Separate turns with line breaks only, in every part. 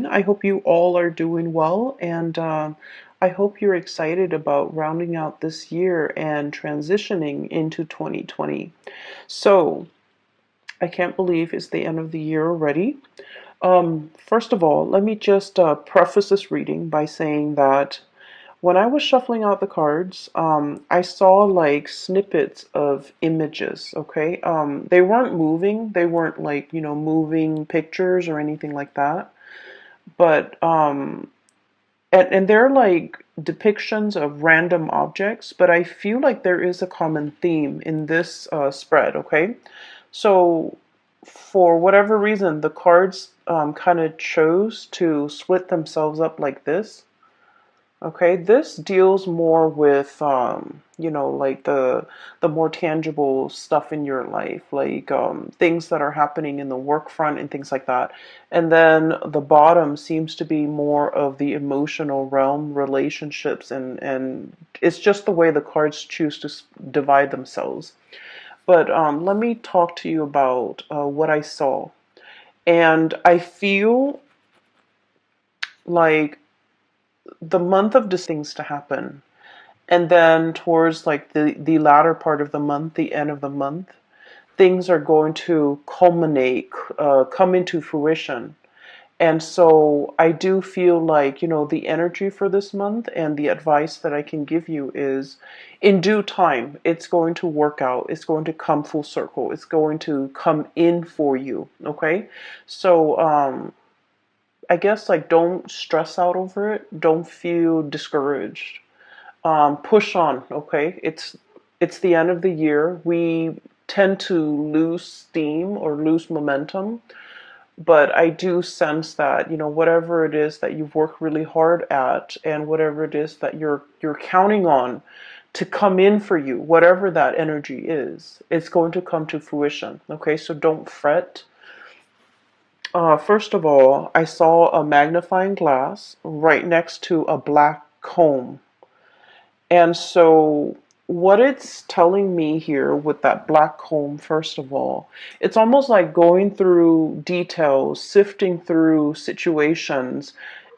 I hope you all are doing well, and I hope you're excited about rounding out this year and transitioning into 2020. So, I can't believe it's the end of the year already. First of all, let me just preface this reading by saying that when I was shuffling out the cards, I saw like snippets of images, okay? They weren't moving, they weren't like, moving pictures or anything like that. But and they're like depictions of random objects, but I feel like there is a common theme in this spread, okay? So for whatever reason, the cards kind of chose to split themselves up like this. Okay, this deals more with like the more tangible stuff in your life, like things that are happening in the work front and things like that. And then the bottom seems to be more of the emotional realm, relationships, and it's just the way the cards choose to divide themselves. But let me talk to you about what I saw. And I feel like the month of things to happen. And then towards like the latter part of the month, the end of the month, things are going to culminate, come into fruition. And so I do feel like, the energy for this month and the advice that I can give you is in due time, it's going to work out. It's going to come full circle. It's going to come in for you. Okay. So, I guess like don't stress out over it. Don't feel discouraged. Push on, okay? It's the end of the year. We tend to lose steam or lose momentum, but I do sense that, whatever it is that you've worked really hard at and whatever it is that you're counting on to come in for you, whatever that energy is, it's going to come to fruition, okay? So don't fret. First of all, I saw a magnifying glass right next to a black comb. And so, what it's telling me here with that black comb, first of all, it's almost like going through details, sifting through situations,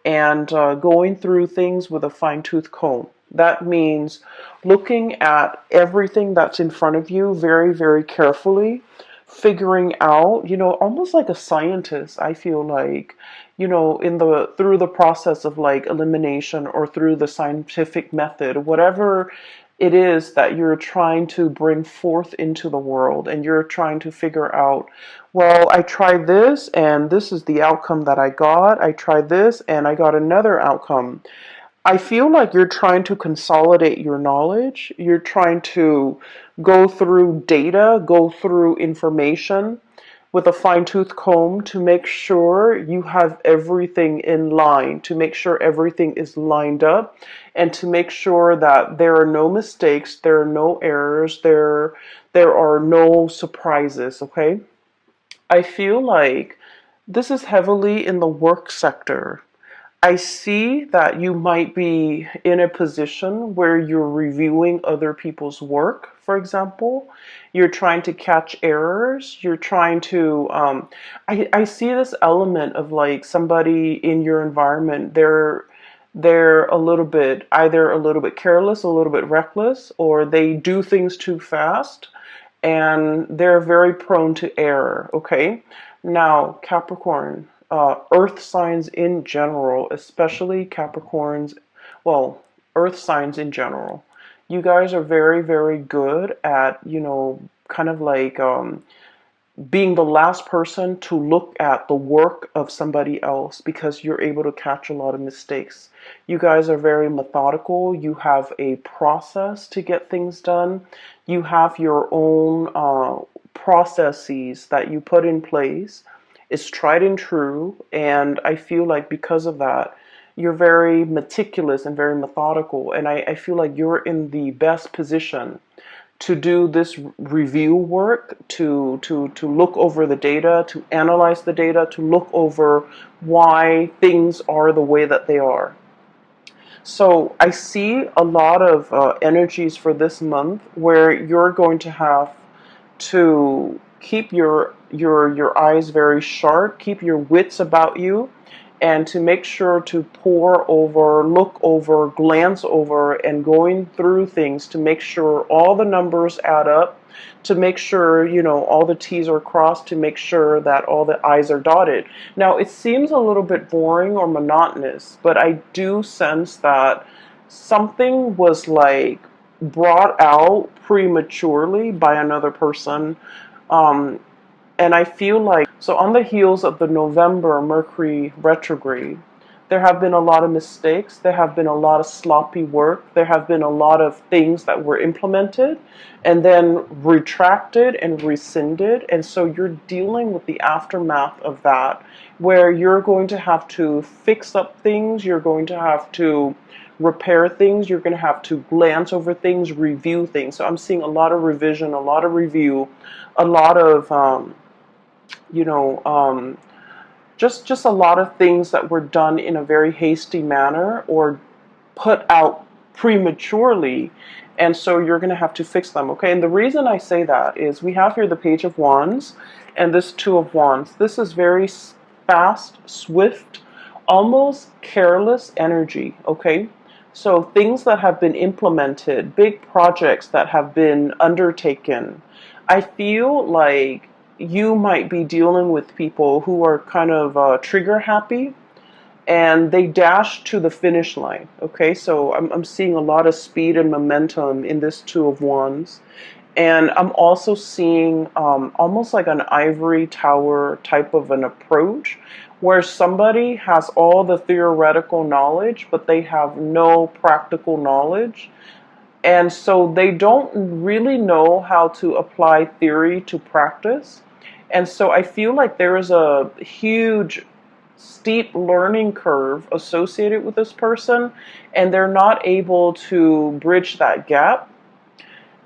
and going through things with a fine tooth comb. That means looking at everything that's in front of you very, very carefully, figuring out, almost like a scientist, I feel like, in the through the process of like elimination or through the scientific method, whatever it is that you're trying to bring forth into the world, and you're trying to figure out, well, I tried this and this is the outcome that I got. I tried this and I got another outcome. I feel like you're trying to consolidate your knowledge. You're trying to go through data, go through information with a fine tooth comb to make sure you have everything in line, to make sure everything is lined up, and to make sure that there are no mistakes, there are no errors, there are no surprises, okay? I feel like this is heavily in the work sector. I see that you might be in a position where you're reviewing other people's work, for example. You're trying to catch errors. You're trying to, I see this element of like somebody in your environment, they're a little bit, either a little bit careless, a little bit reckless, or they do things too fast and they're very prone to error, okay? Now, Capricorn, earth signs in general, especially Capricorns, well, earth signs in general, you guys are very, very good at, kind of like being the last person to look at the work of somebody else because you're able to catch a lot of mistakes. You guys are very methodical. You have a process to get things done. You have your own processes that you put in place. It's tried and true. And I feel like because of that, you're very meticulous and very methodical. And I feel like you're in the best position to do this review work, to look over the data, to analyze the data, to look over why things are the way that they are. So I see a lot of energies for this month where you're going to have to keep your eyes very sharp, keep your wits about you, and to make sure to pour over, look over, glance over, and going through things to make sure all the numbers add up, to make sure, all the T's are crossed, to make sure that all the I's are dotted. Now, it seems a little bit boring or monotonous, but I do sense that something was like brought out prematurely by another person. Um, and I feel like, so on the heels of the November Mercury retrograde, there have been a lot of mistakes. There have been a lot of sloppy work. There have been a lot of things that were implemented and then retracted and rescinded. And so you're dealing with the aftermath of that, where you're going to have to fix up things. You're going to have to repair things. You're going to have to glance over things, review things. So I'm seeing a lot of revision, a lot of review, a lot of, you know, just a lot of things that were done in a very hasty manner or put out prematurely, and so you're going to have to fix them. Okay, and the reason I say that is we have here the Page of Wands and this Two of Wands. This is very fast, swift, almost careless energy. Okay, so things that have been implemented, big projects that have been undertaken. I feel like you might be dealing with people who are kind of trigger happy and they dash to the finish line. Okay, so I'm seeing a lot of speed and momentum in this Two of Wands. And I'm also seeing almost like an ivory tower type of an approach where somebody has all the theoretical knowledge, but they have no practical knowledge. And so they don't really know how to apply theory to practice. And so I feel like there is a huge, steep learning curve associated with this person, and they're not able to bridge that gap.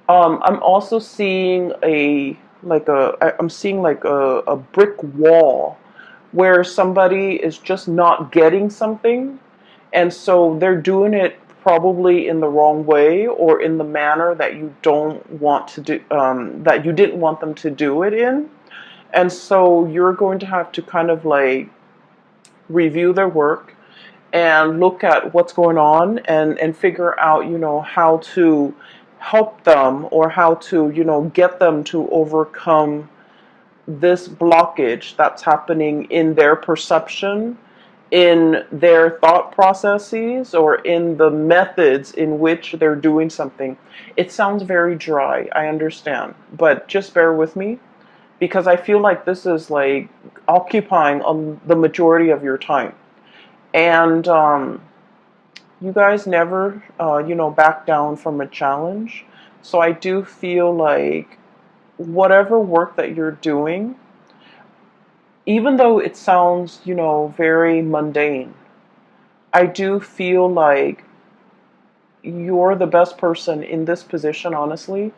I'm also seeing I'm seeing like a brick wall where somebody is just not getting something, and so they're doing it probably in the wrong way or in the manner that you don't want to do, that you didn't want them to do it in. And so you're going to have to kind of like review their work and look at what's going on and figure out, how to help them or how to, get them to overcome this blockage that's happening in their perception, in their thought processes, or in the methods in which they're doing something. It sounds very dry, I understand, but just bear with me because I feel like this is like occupying the majority of your time. And you guys never, back down from a challenge. So I do feel like whatever work that you're doing, even though it sounds, very mundane, I do feel like you're the best person in this position, honestly,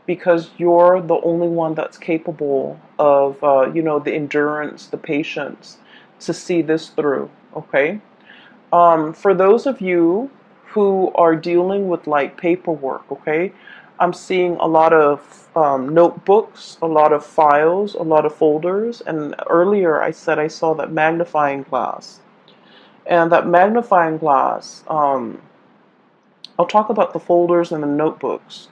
because you're the only one that's capable of, the endurance, the patience to see this through, okay? For those of you who are dealing with like paperwork, okay, I'm seeing a lot of notebooks, a lot of files, a lot of folders, and earlier I said I saw that magnifying glass. And that magnifying glass, I'll talk about the folders and the notebooks.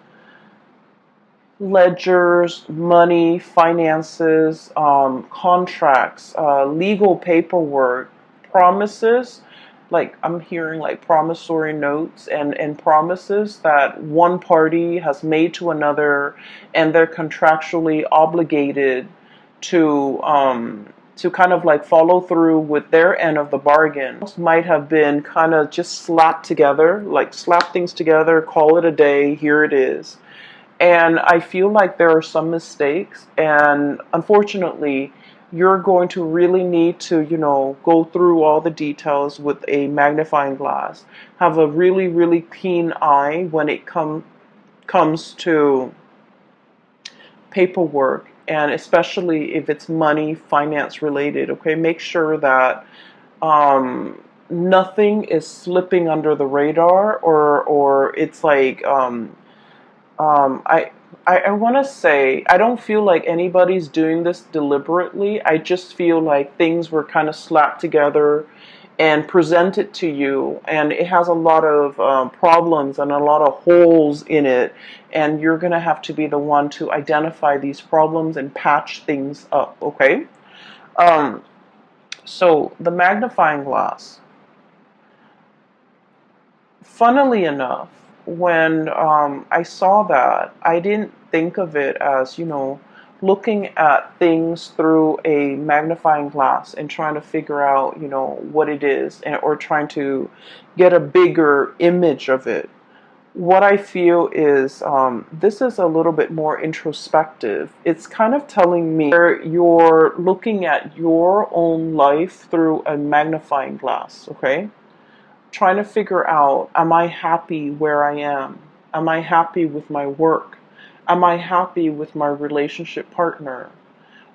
Ledgers, money, finances, contracts, legal paperwork, promises. Like I'm hearing like promissory notes and promises that one party has made to another, and they're contractually obligated to kind of like follow through with their end of the bargain. Might have been kind of just slapped together, like slap things together, call it a day, here it is. And I feel like there are some mistakes, and unfortunately, you're going to really need to, go through all the details with a magnifying glass. Have a really, really keen eye when it comes to paperwork, and especially if it's money, finance related. Okay, make sure that nothing is slipping under the radar, or it's like I want to say, I don't feel like anybody's doing this deliberately. I just feel like things were kind of slapped together and present it to you, and it has a lot of problems and a lot of holes in it, and you're going to have to be the one to identify these problems and patch things up, okay? Um, so the magnifying glass, funnily enough, when I saw that, I didn't think of it as, looking at things through a magnifying glass and trying to figure out, what it is, or trying to get a bigger image of it. What I feel is this is a little bit more introspective. It's kind of telling me where you're looking at your own life through a magnifying glass, okay? Trying to figure out, am I happy where I am? Am I happy with my work? Am I happy with my relationship partner?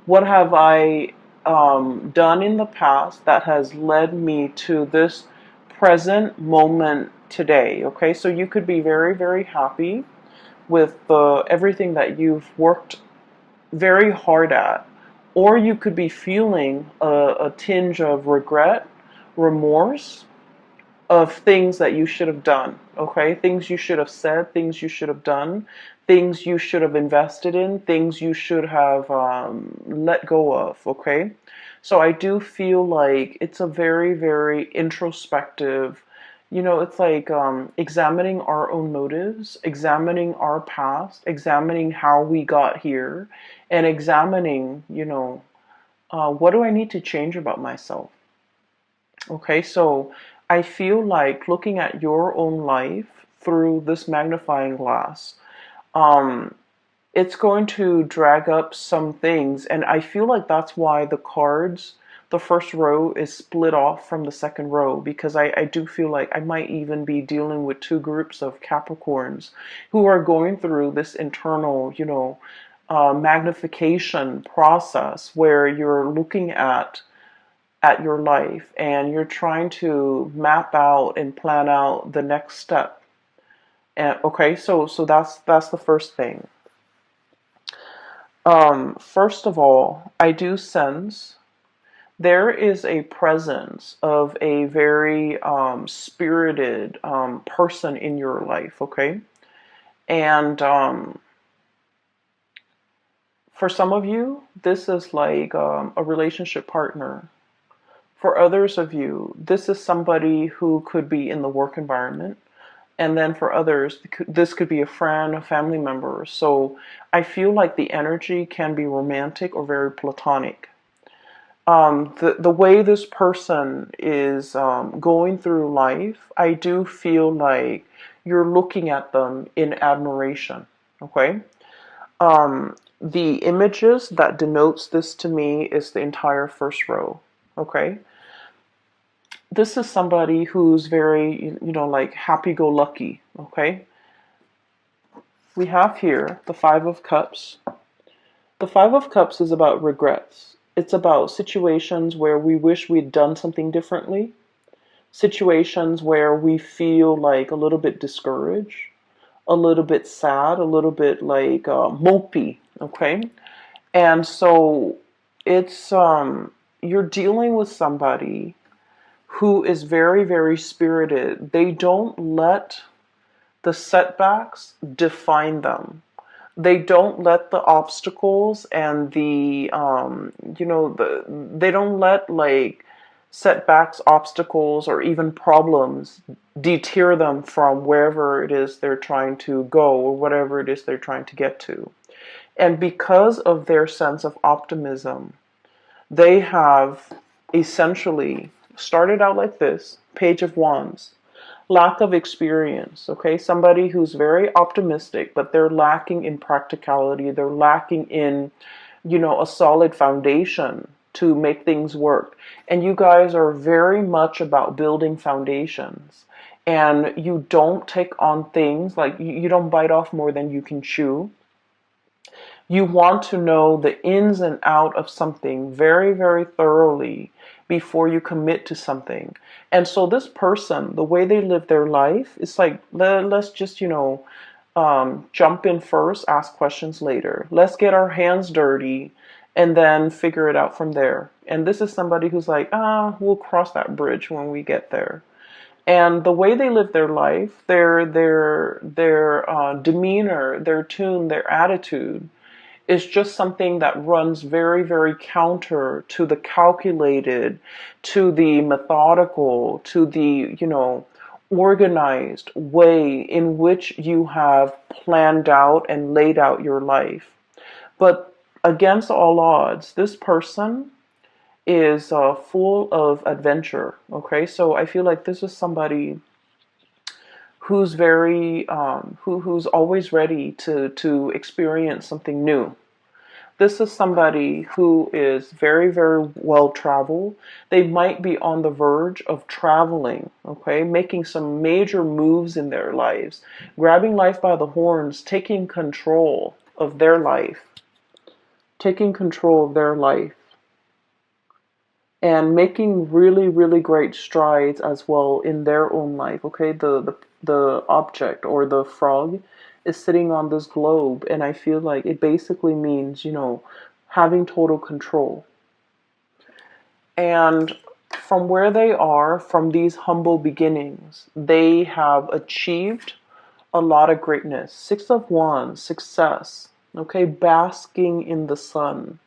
What have I done in the past that has led me to this present moment today? Okay, so you could be very, very happy with everything that you've worked very hard at, or you could be feeling a tinge of regret, remorse, of things that you should have done, okay? Things you should have said, things you should have done, things you should have invested in, things you should have let go of, okay? So I do feel like it's a very, very introspective, it's like examining our own motives, examining our past, examining how we got here, and examining, what do I need to change about myself? Okay, so I feel like looking at your own life through this magnifying glass, um, it's going to drag up some things, and I feel like that's why the cards, the first row is split off from the second row, because I do feel like I might even be dealing with two groups of Capricorns who are going through this internal, magnification process where you're looking at your life and you're trying to map out and plan out the next step. And okay, so that's the first thing. First of all, I do sense there is a presence of a very spirited person in your life, okay? And for some of you, this is like a relationship partner. For others of you, this is somebody who could be in the work environment. And then for others, this could be a friend, a family member. So I feel like the energy can be romantic or very platonic. The way this person is going through life, I do feel like you're looking at them in admiration. Okay? The images that denotes this to me is the entire first row. Okay? This is somebody who's very, like happy-go-lucky, okay? We have here the Five of Cups. The Five of Cups is about regrets. It's about situations where we wish we'd done something differently, situations where we feel like a little bit discouraged, a little bit sad, a little bit like mopey, okay? And so it's, you're dealing with somebody who is very, very spirited. They don't let the setbacks define them. They don't let the obstacles and they don't let like setbacks, obstacles, or even problems deter them from wherever it is they're trying to go or whatever it is they're trying to get to. And because of their sense of optimism, they have essentially started out like this, Page of Wands, lack of experience, okay? Somebody who's very optimistic, but they're lacking in practicality. They're lacking in, a solid foundation to make things work. And you guys are very much about building foundations. And you don't take on things, like you don't bite off more than you can chew. You want to know the ins and out of something very, very thoroughly before you commit to something. And so this person, the way they live their life, it's like, let's just, jump in first, ask questions later. Let's get our hands dirty and then figure it out from there. And this is somebody who's like, we'll cross that bridge when we get there. And the way they live their life, their demeanor, their tune, their attitude is just something that runs very, very counter to the calculated, to the methodical, to the, organized way in which you have planned out and laid out your life. But against all odds, this person is full of adventure. Okay, so I feel like this is somebody who's very who's always ready to experience something new. This is somebody who is very, very well traveled. They might be on the verge of traveling, okay, making some major moves in their lives, grabbing life by the horns, taking control of their life, taking control of their life, and making really, really great strides as well in their own life. Okay, the object or the frog is sitting on this globe, and I feel like it basically means, having total control. And from where they are, from these humble beginnings, they have achieved a lot of greatness. Six of Wands, success. Okay, basking in the sun.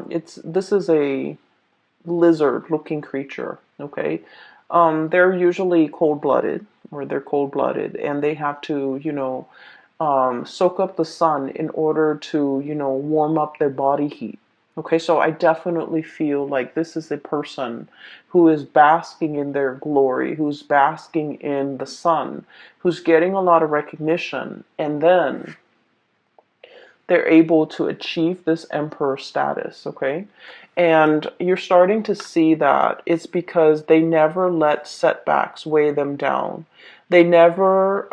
This is a lizard-looking creature. Okay, they're usually cold-blooded, or they're cold-blooded, and they have to, soak up the sun in order to, warm up their body heat. Okay, so I definitely feel like this is a person who is basking in their glory, who's basking in the sun, who's getting a lot of recognition, and then they're able to achieve this emperor status, okay? And you're starting to see that it's because they never let setbacks weigh them down. They never,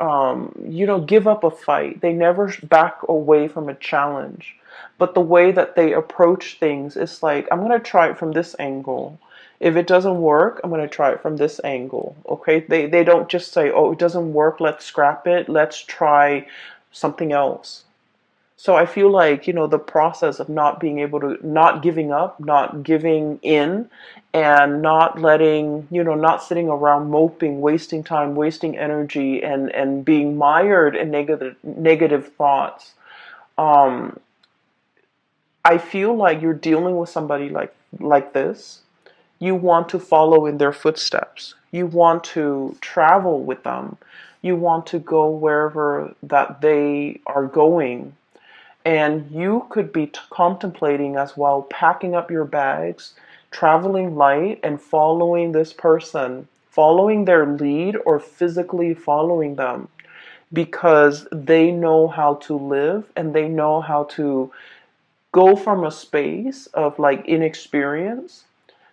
give up a fight. They never back away from a challenge. But the way that they approach things is like, I'm going to try it from this angle. If it doesn't work, I'm going to try it from this angle, okay? They don't just say, oh, it doesn't work, let's scrap it, let's try something else. So I feel like, the process of not being able to, not giving up, not giving in, and not letting, not sitting around moping, wasting time, wasting energy, and being mired in negative thoughts. Um, I feel like you're dealing with somebody like this. You want to follow in their footsteps. You want to travel with them. You want to go wherever that they are going. And you could be contemplating as well, packing up your bags, traveling light, and following this person, following their lead or physically following them, because they know how to live and they know how to go from a space of like inexperience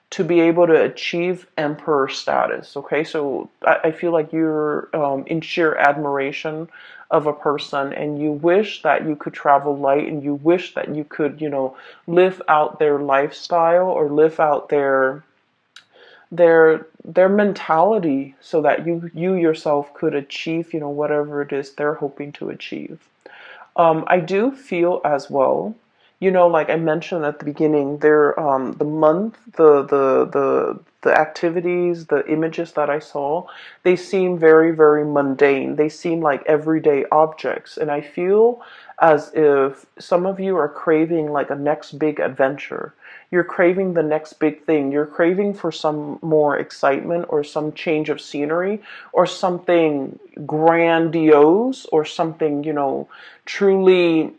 to be able to achieve emperor status. Okay, so I feel like you're in sheer admiration of a person, and you wish that you could travel light, and you wish that you could, live out their lifestyle or live out their mentality, so that you yourself could achieve, whatever it is they're hoping to achieve. I do feel as well, like I mentioned at the beginning, there, the month, the activities, the images that I saw, they seem very, very mundane. They seem like everyday objects, and I feel as if some of you are craving like a next big adventure. You're craving the next big thing. You're craving for some more excitement or some change of scenery or something grandiose or something, truly,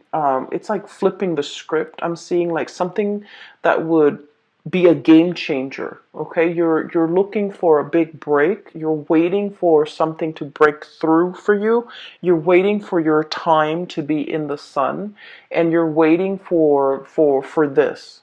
it's like flipping the script. I'm seeing like something that would be a game changer. Okay, you're looking for a big break. You're waiting for something to break through for you. You're waiting for your time to be in the sun, and you're waiting for this.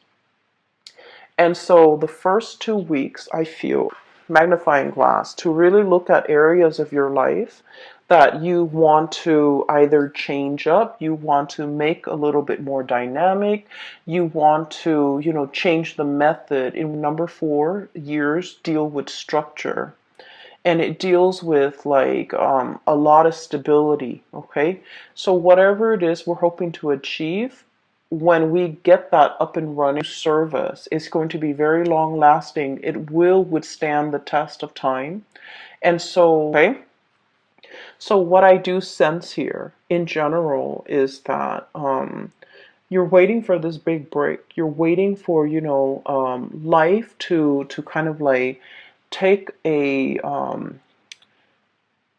And so the first 2 weeks, I feel, magnifying glass, to really look at areas of your life that you want to either change up, you want to make a little bit more dynamic, you want to, change the method. In number 4, years deal with structure. And it deals with like a lot of stability, okay? So whatever it is we're hoping to achieve, when we get that up and running service, it's going to be very long lasting. It will withstand the test of time. And so, okay. So what I do sense here in general is that you're waiting for this big break. You're waiting for, life to kind of like take a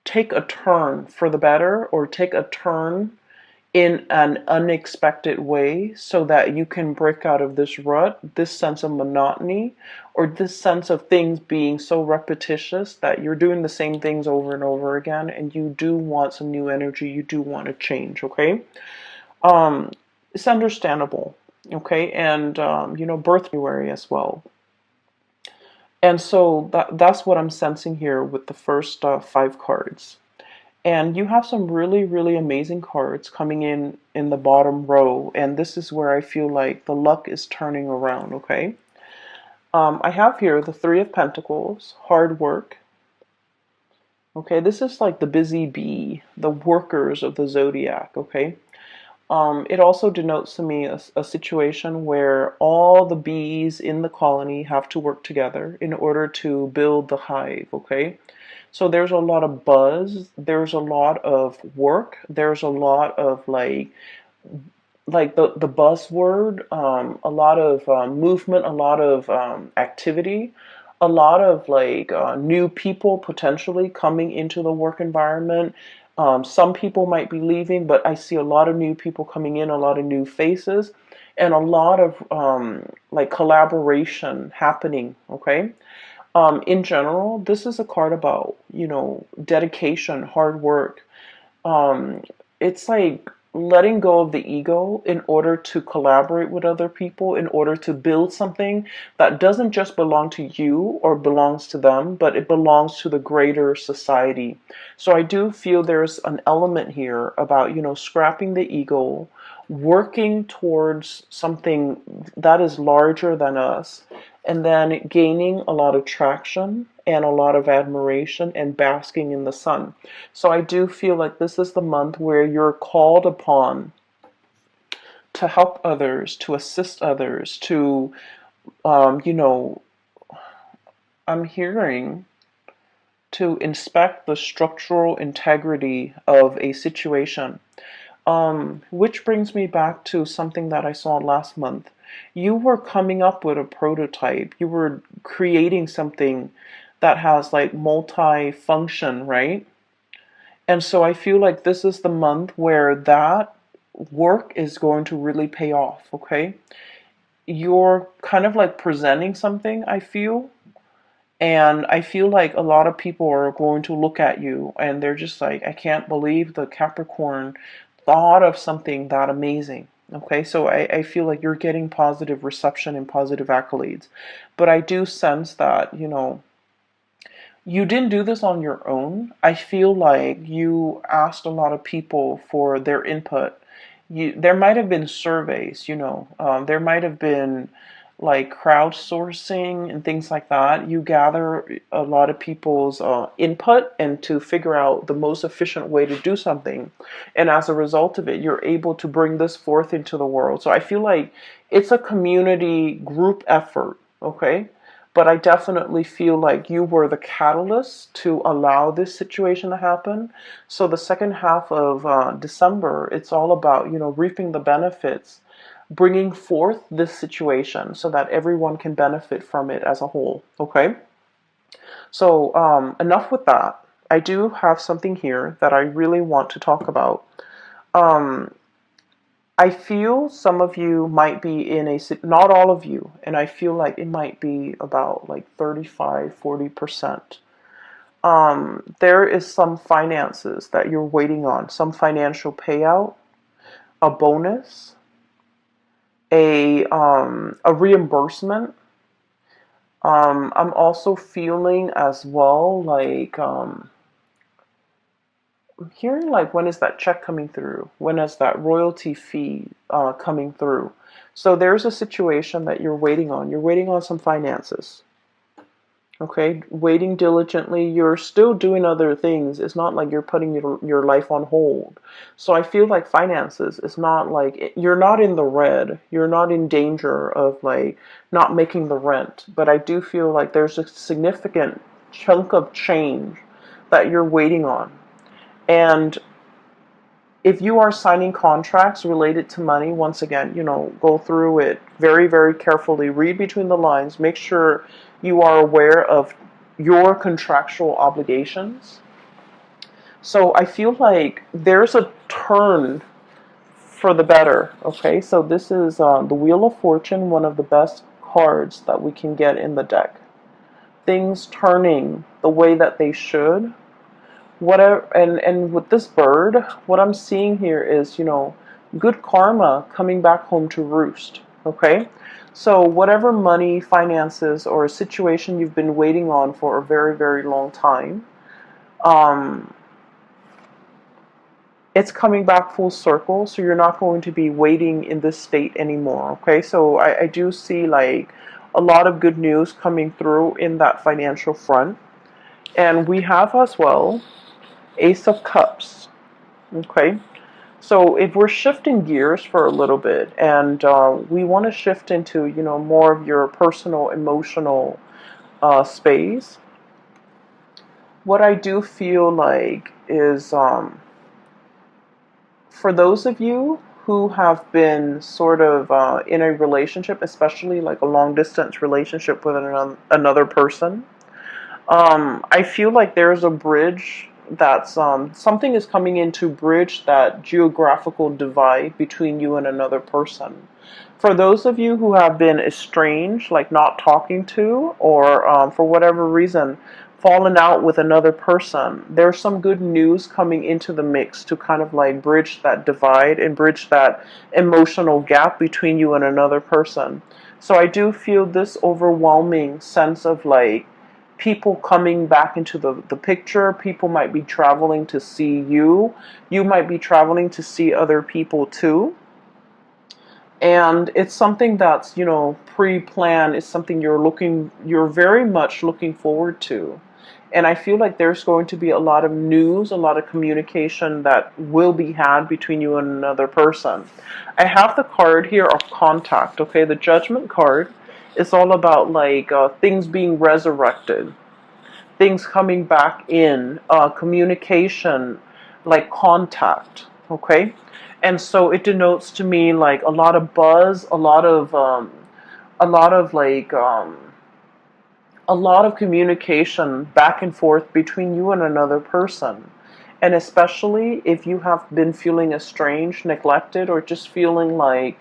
take a turn for the better, or take a turn in an unexpected way, so that you can break out of this rut, this sense of monotony, or this sense of things being so repetitious that you're doing the same things over and over again, and you do want some new energy, you do want to change, okay? It's understandable, okay? And birth February as well. And so that's what I'm sensing here with the first 5 cards. And you have some really, really amazing cards coming in the bottom row. And this is where I feel like the luck is turning around, okay? I have here the 3 of Pentacles, hard work. Okay, this is like the busy bee, the workers of the zodiac, okay? It also denotes to me a situation where all the bees in the colony have to work together in order to build the hive, okay? So there's a lot of buzz, there's a lot of work, there's a lot of like the buzzword, a lot of movement, a lot of activity, a lot of new people potentially coming into the work environment. Some people might be leaving, but I see a lot of new people coming in, a lot of new faces, and a lot of collaboration happening, okay? In general, this is a card about, dedication, hard work. It's like letting go of the ego in order to collaborate with other people, in order to build something that doesn't just belong to you or belongs to them, but it belongs to the greater society. So I do feel there's an element here about, scrapping the ego, working towards something that is larger than us, and then gaining a lot of traction and a lot of admiration and basking in the sun. So I do feel like this is the month where you're called upon to help others, to assist others, to, I'm hearing to inspect the structural integrity of a situation. Which brings me back to something that I saw last month. You were coming up with a prototype. You were creating something that has like multi-function, right? And so I feel like this is the month where that work is going to really pay off, okay? You're kind of like presenting something, I feel. And I feel like a lot of people are going to look at you and they're just like, I can't believe the Capricorn thought of something that amazing. Okay, so I feel like you're getting positive reception and positive accolades. But I do sense that, you didn't do this on your own. I feel like you asked a lot of people for their input. There might have been surveys, there might have been like crowdsourcing and things like that. You gather a lot of people's input and to figure out the most efficient way to do something. And as a result of it, you're able to bring this forth into the world. So I feel like it's a community group effort, okay? But I definitely feel like you were the catalyst to allow this situation to happen. So the second half of December, it's all about, reaping the benefits, bringing forth this situation so that everyone can benefit from it as a whole. Okay? So enough with that. I do have something here that I really want to talk about. I feel some of you might be in not all of you, and I feel like it might be about like 35-40%. There is some finances that you're waiting on, some financial payout, a bonus, a reimbursement. I'm also feeling as well like I'm hearing like, when is that check coming through? When is that royalty fee coming through? So there's a situation that you're waiting on. You're waiting on some finances. Okay, waiting diligently, you're still doing other things. It's not like you're putting your life on hold. So I feel like finances, it's not like you're not in the red. You're not in danger of like not making the rent. But I do feel like there's a significant chunk of change that you're waiting on. And if you are signing contracts related to money, once again, go through it very, very carefully, read between the lines, make sure you are aware of your contractual obligations. So I feel like there's a turn for the better, okay? So this is the Wheel of Fortune, one of the best cards that we can get in the deck. Things turning the way that they should. Whatever, and with this bird, what I'm seeing here is, good karma coming back home to roost. Okay, so whatever money, finances, or a situation you've been waiting on for a very, very long time, um, it's coming back full circle. So you're not going to be waiting in this state anymore. Okay, so I do see like a lot of good news coming through in that financial front, and we have as well Ace of Cups. Okay, so if we're shifting gears for a little bit, and we want to shift into, more of your personal, emotional space, what I do feel like is for those of you who have been sort of in a relationship, especially like a long distance relationship with another person, I feel like there's a bridge that's something is coming in to bridge that geographical divide between you and another person. For those of you who have been estranged, like not talking to, or for whatever reason, fallen out with another person, there's some good news coming into the mix to kind of like bridge that divide and bridge that emotional gap between you and another person. So I do feel this overwhelming sense of like people coming back into the picture. People might be traveling to see you. You might be traveling to see other people too. And it's something that's, pre-planned. It's something you're very much looking forward to. And I feel like there's going to be a lot of news, a lot of communication that will be had between you and another person. I have the card here of contact, okay? The Judgment card is all about like things being resurrected, things coming back in, communication, like contact, okay? And so it denotes to me like a lot of buzz, a lot of like, a lot of communication back and forth between you and another person. And especially if you have been feeling estranged, neglected, or just feeling like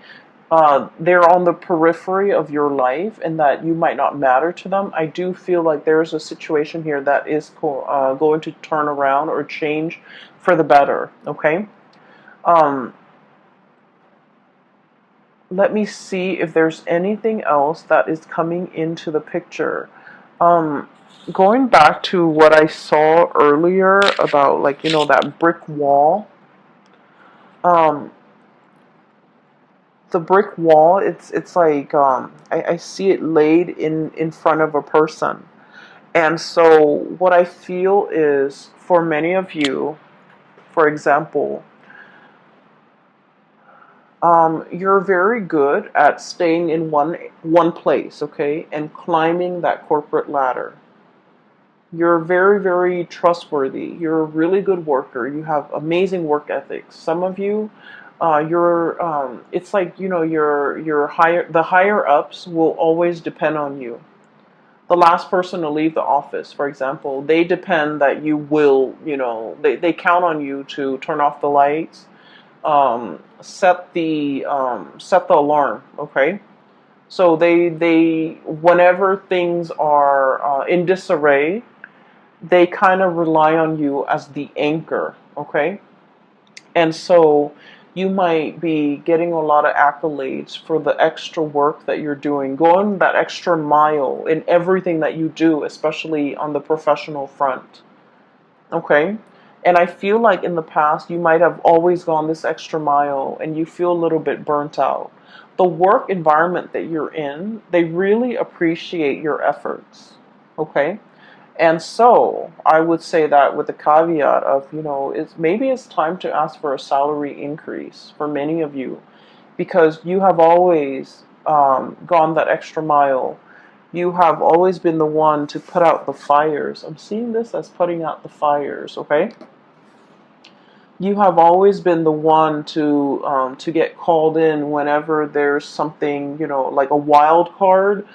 they're on the periphery of your life and that you might not matter to them, I do feel like there's a situation here that is going to turn around or change for the better, okay? Um, Let me see if there's anything else that is coming into the picture. Um, Going back to what I saw earlier about like, that brick wall. Um, the brick wall, it's like I see it laid in front of a person. And so what I feel is for many of you, for example, you're very good at staying in one place, okay, and climbing that corporate ladder. You're very, very trustworthy. You're a really good worker. You have amazing work ethics. Some of you, it's like, the higher ups will always depend on you. The last person to leave the office, for example, they depend that you will, they count on you to turn off the lights, set the alarm, okay? So they whenever things are in disarray, they kind of rely on you as the anchor, okay? And so you might be getting a lot of accolades for the extra work that you're doing, going that extra mile in everything that you do, especially on the professional front, okay? And I feel like in the past you might have always gone this extra mile and you feel a little bit burnt out. The work environment that you're in, they really appreciate your efforts. Okay. And so I would say that with the caveat of, maybe it's time to ask for a salary increase for many of you, because you have always gone that extra mile. You have always been the one to put out the fires. I'm seeing this as putting out the fires, okay? You have always been the one to get called in whenever there's something, like a wild card,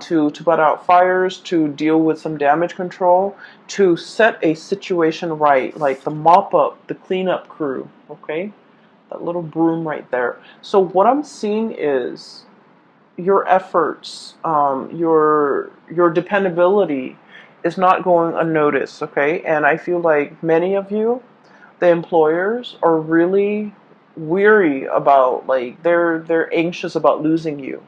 to put out fires, to deal with some damage control, to set a situation right, like the mop up, the cleanup crew, okay? That little broom right there. So what I'm seeing is your efforts, your dependability is not going unnoticed, okay? And I feel like many of you, the employers, are really weary about, like, they're anxious about losing you.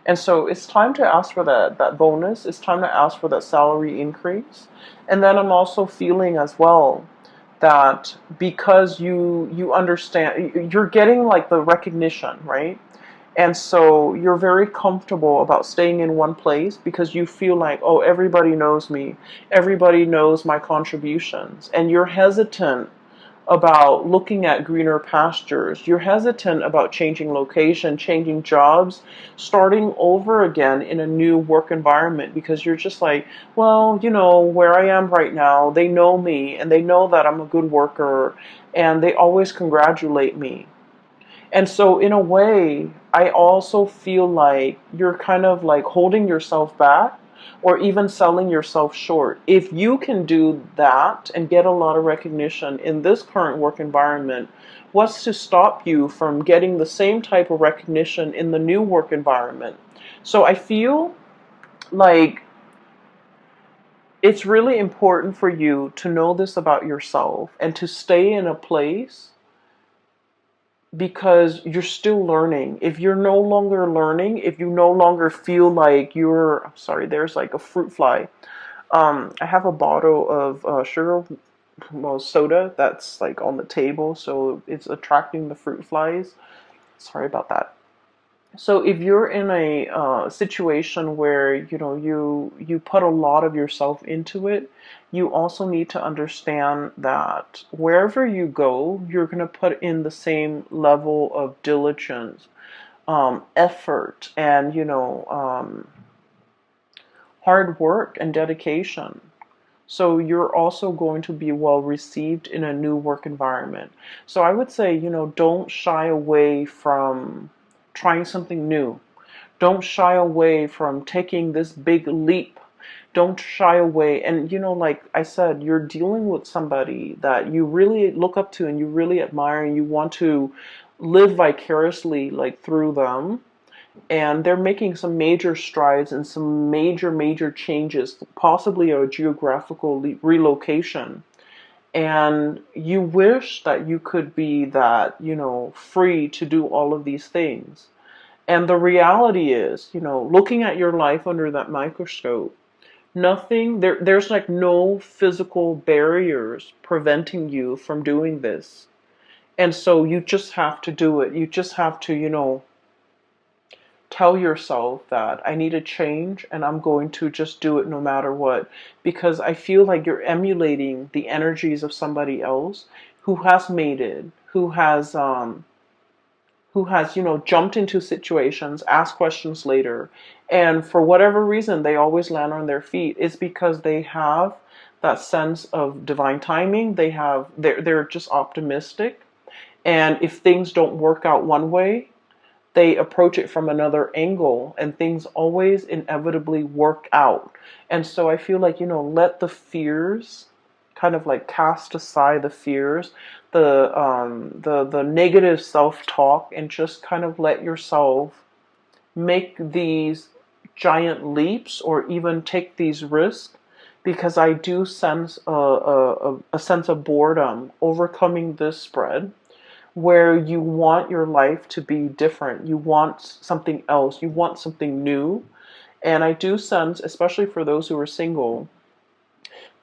And so it's time to ask for that bonus. It's time to ask for that salary increase. And then I'm also feeling as well that because you understand, you're getting like the recognition, right? And so you're very comfortable about staying in one place because you feel like, oh, everybody knows me, everybody knows my contributions, and you're hesitant about looking at greener pastures. You're hesitant about changing location, changing jobs, starting over again in a new work environment, because you're just like, well, where I am right now, they know me and they know that I'm a good worker and they always congratulate me. And so, in a way, I also feel like you're kind of like holding yourself back or even selling yourself short. If you can do that and get a lot of recognition in this current work environment, what's to stop you from getting the same type of recognition in the new work environment? So, I feel like it's really important for you to know this about yourself and to stay in a place because you're still learning. If you're no longer learning, if you no longer feel like I'm sorry, there's like a fruit fly. I have a bottle of sugar, well, soda that's like on the table, so it's attracting the fruit flies. Sorry about that. So if you're in a situation where you put a lot of yourself into it, you also need to understand that wherever you go, you're going to put in the same level of diligence, effort, and hard work and dedication. So you're also going to be well received in a new work environment. So I would say, don't shy away from trying something new. Don't shy away from taking this big leap. Don't shy away. And, like I said, you're dealing with somebody that you really look up to and you really admire and you want to live vicariously like through them, and they're making some major strides and some major changes, possibly a geographical relocation. And you wish that you could be that, free to do all of these things. And the reality is, looking at your life under that microscope, there's like no physical barriers preventing you from doing this. And so you just have to do it. You just have to, tell yourself that I need a change and I'm going to just do it no matter what. Because I feel like you're emulating the energies of somebody else who has made it, who has jumped into situations, asked questions later, and for whatever reason they always land on their feet. It's because they have that sense of divine timing. They're just optimistic, and if things don't work out one way, they approach it from another angle, and things always inevitably work out. And so I feel like, let the fears kind of like cast aside the fears, the negative self-talk, and just kind of let yourself make these giant leaps or even take these risks, because I do sense a sense of boredom overcoming this spread, where you want your life to be different. You want something else. You want something new. And I do sense, especially for those who are single,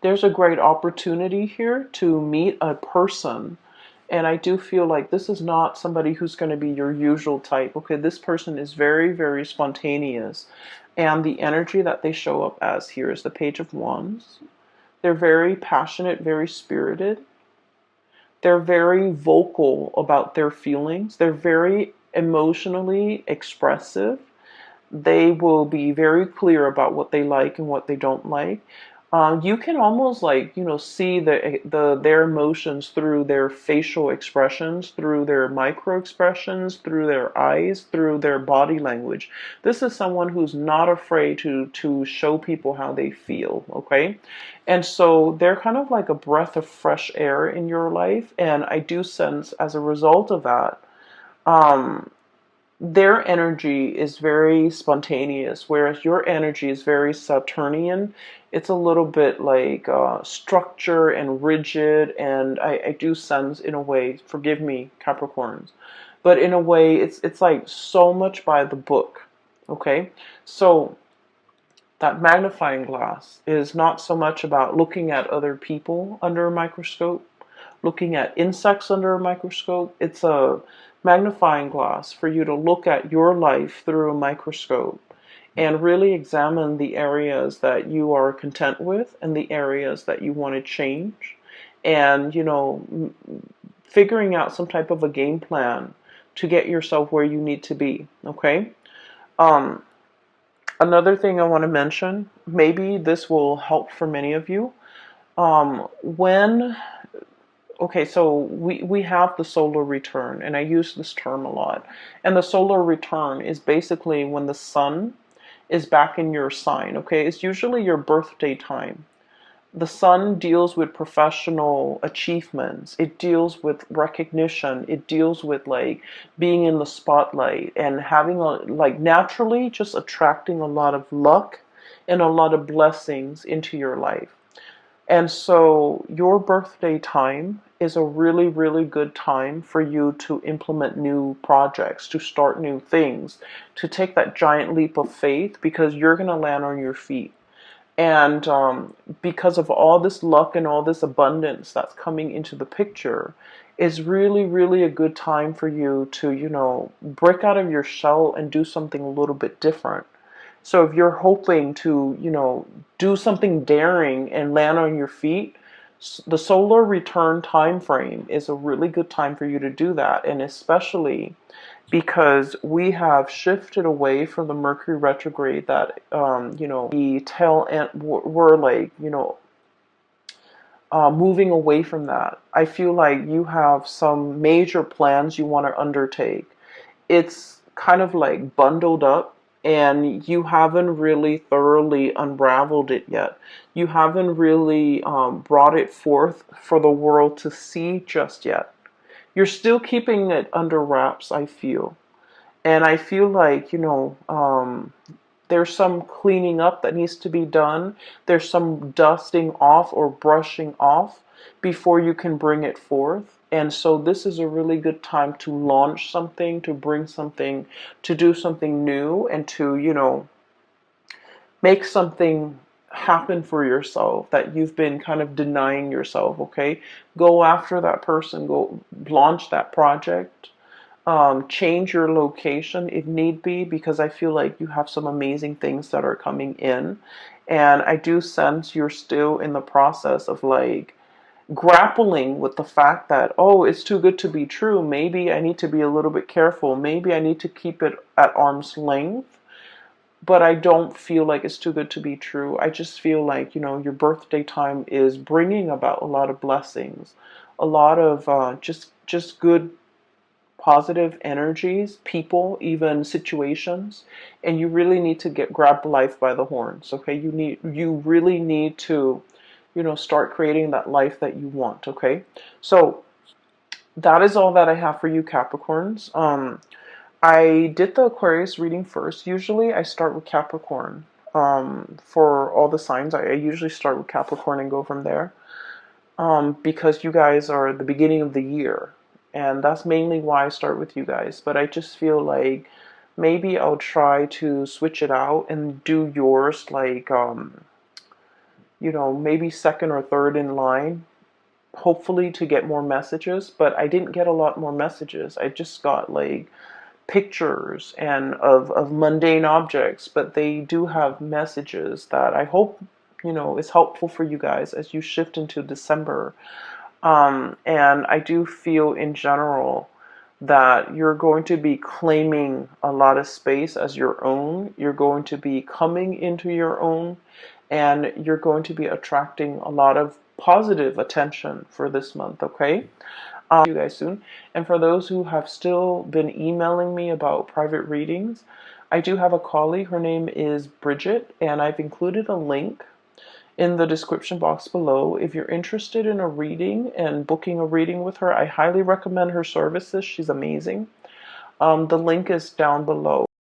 there's a great opportunity here to meet a person And I do feel like this is not somebody who's going to be your usual type. Okay, this person is very, very spontaneous. And the energy that they show up as here is the Page of Wands. They're very passionate, very spirited. They're very vocal about their feelings. They're very emotionally expressive. They will be very clear about what they like and what they don't like. You can almost like see their emotions through their facial expressions, through their micro expressions, through their eyes, through their body language. This is someone who's not afraid to show people how they feel. Okay, and so they're kind of like a breath of fresh air in your life, and I do sense as a result of that. Um, their energy is very spontaneous, whereas your energy is very Saturnian. It's a little bit like structure and rigid, and I do sense in a way, forgive me, Capricorns, but in a way, it's like so much by the book. Okay, so that magnifying glass is not so much about looking at other people under a microscope, looking at insects under a microscope. It's a magnifying glass for you to look at your life through a microscope and really examine the areas that you are content with and the areas that you want to change. And, figuring out some type of a game plan to get yourself where you need to be. Okay. Um, Another thing I want to mention, maybe this will help for many of you. When Okay, so we have the solar return, and I use this term a lot. And the solar return is basically when the sun is back in your sign, okay? It's usually your birthday time. The sun deals with professional achievements. It deals with recognition. It deals with like being in the spotlight and having like naturally just attracting a lot of luck and a lot of blessings into your life. And so your birthday time is a really, really good time for you to implement new projects, to start new things, to take that giant leap of faith because you're going to land on your feet. And because of all this luck and all this abundance that's coming into the picture, is really, really a good time for you to, break out of your shell and do something a little bit different. So if you're hoping to, do something daring and land on your feet, the solar return time frame is a really good time for you to do that. And especially because we have shifted away from the Mercury retrograde that, the tail end, we're like, moving away from that. I feel like you have some major plans you want to undertake. It's kind of like bundled up and you haven't really thoroughly unraveled it yet. You haven't really brought it forth for the world to see just yet. You're still keeping it under wraps, I feel. And I feel like, there's some cleaning up that needs to be done. There's some dusting off or brushing off before you can bring it forth. And so this is a really good time to launch something, to bring something, to do something new, and to, make something happen for yourself that you've been kind of denying yourself, okay? Go after that person, go launch that project, change your location if need be, because I feel like you have some amazing things that are coming in. And I do sense you're still in the process of like grappling with the fact that, oh, it's too good to be true. Maybe I need to be a little bit careful. Maybe I need to keep it at arm's length. But I don't feel like it's too good to be true. I just feel like, your birthday time is bringing about a lot of blessings, a lot of just good positive energies, people, even situations, and you really need to grab life by the horns. Okay, you really need to, start creating that life that you want. Okay, so that is all that I have for you, Capricorns. I did the Aquarius reading first. Usually, I start with Capricorn. For all the signs, I usually start with Capricorn and go from there. Because you guys are the beginning of the year. And that's mainly why I start with you guys. But I just feel like maybe I'll try to switch it out and do yours like, maybe second or third in line. hopefully to get more messages, but I didn't get a lot more messages. I just got like pictures and of mundane objects, but they do have messages that I hope, is helpful for you guys as you shift into December. And I do feel in general that you're going to be claiming a lot of space as your own. You're going to be coming into your own, and you're going to be attracting a lot of positive attention for this month, okay? You guys soon. And for those who have still been emailing me about private readings, I do have a colleague. Her name is Bridget, and I've included a link in the description box below. If you're interested in a reading and booking a reading with her, I highly recommend her services. She's amazing. The link is down below.